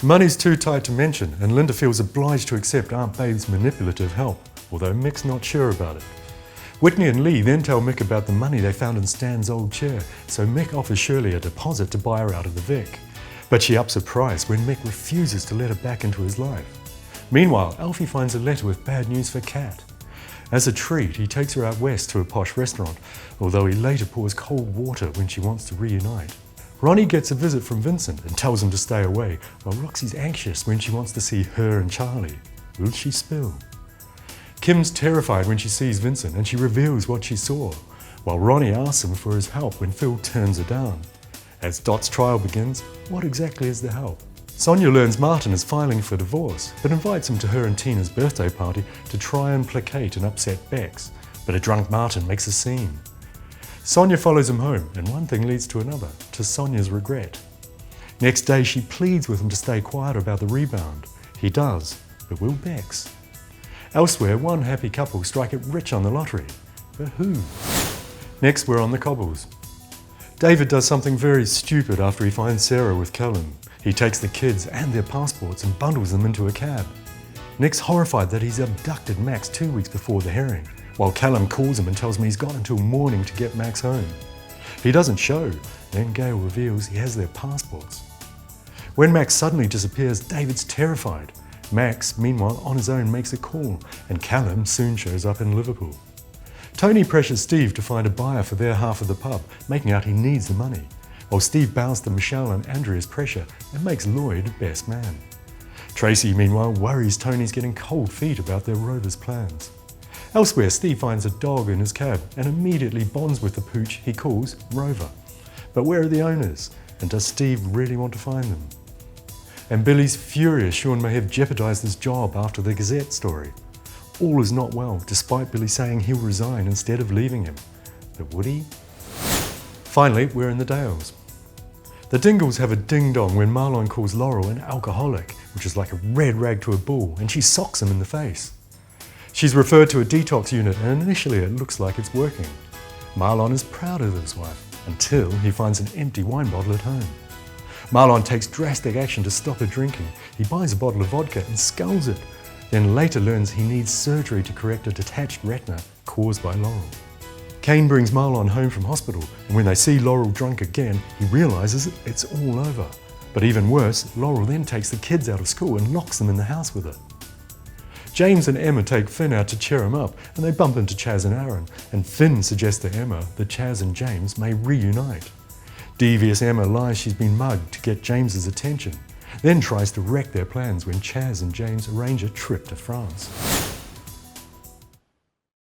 Money's too tight to mention, and Linda feels obliged to accept Aunt Babe's manipulative help, although Mick's not sure about it. Whitney and Lee then tell Mick about the money they found in Stan's old chair, so Mick offers Shirley a deposit to buy her out of the Vic. But she ups her price when Mick refuses to let her back into his life. Meanwhile, Alfie finds a letter with bad news for Kat. As a treat, he takes her out west to a posh restaurant, although he later pours cold water when she wants to reunite. Ronnie gets a visit from Vincent and tells him to stay away, while Roxy's anxious when she wants to see her and Charlie. Will she spill? Kim's terrified when she sees Vincent and she reveals what she saw, while Ronnie asks him for his help when Phil turns her down. As Dot's trial begins, what exactly is the help? Sonia learns Martin is filing for divorce, but invites him to her and Tina's birthday party to try and placate and upset Bex, but a drunk Martin makes a scene. Sonia follows him home, and one thing leads to another, to Sonia's regret. Next day she pleads with him to stay quiet about the rebound. He does, but will Bex? Elsewhere, one happy couple strike it rich on the lottery. But who? Next, we're on the cobbles. David does something very stupid after he finds Sarah with Callum. He takes the kids and their passports and bundles them into a cab. Nick's horrified that he's abducted Max 2 weeks before the hearing, while Callum calls him and tells him he's got until morning to get Max home. He doesn't show, then Gail reveals he has their passports. When Max suddenly disappears, David's terrified. Max, meanwhile, on his own makes a call, and Callum soon shows up in Liverpool. Tony pressures Steve to find a buyer for their half of the pub, making out he needs the money, while Steve bows to Michelle and Andrea's pressure and makes Lloyd best man. Tracy, meanwhile, worries Tony's getting cold feet about their Rover's plans. Elsewhere, Steve finds a dog in his cab and immediately bonds with the pooch he calls Rover. But where are the owners? And does Steve really want to find them? And Billy's furious Sean may have jeopardised his job after the Gazette story. All is not well, despite Billy saying he'll resign instead of leaving him. But would he? Finally, we're in the Dales. The Dingles have a ding-dong when Marlon calls Laurel an alcoholic, which is like a red rag to a bull, and she socks him in the face. She's referred to a detox unit, and initially it looks like it's working. Marlon is proud of his wife, until he finds an empty wine bottle at home. Marlon takes drastic action to stop her drinking. He buys a bottle of vodka and sculls it, then later learns he needs surgery to correct a detached retina caused by Laurel. Kane brings Marlon home from hospital, and when they see Laurel drunk again, he realises it's all over. But even worse, Laurel then takes the kids out of school and locks them in the house with her. James and Emma take Finn out to cheer him up, and they bump into Chaz and Aaron, and Finn suggests to Emma that Chaz and James may reunite. Devious Emma lies she's been mugged to get James's attention, then tries to wreck their plans when Chaz and James arrange a trip to France.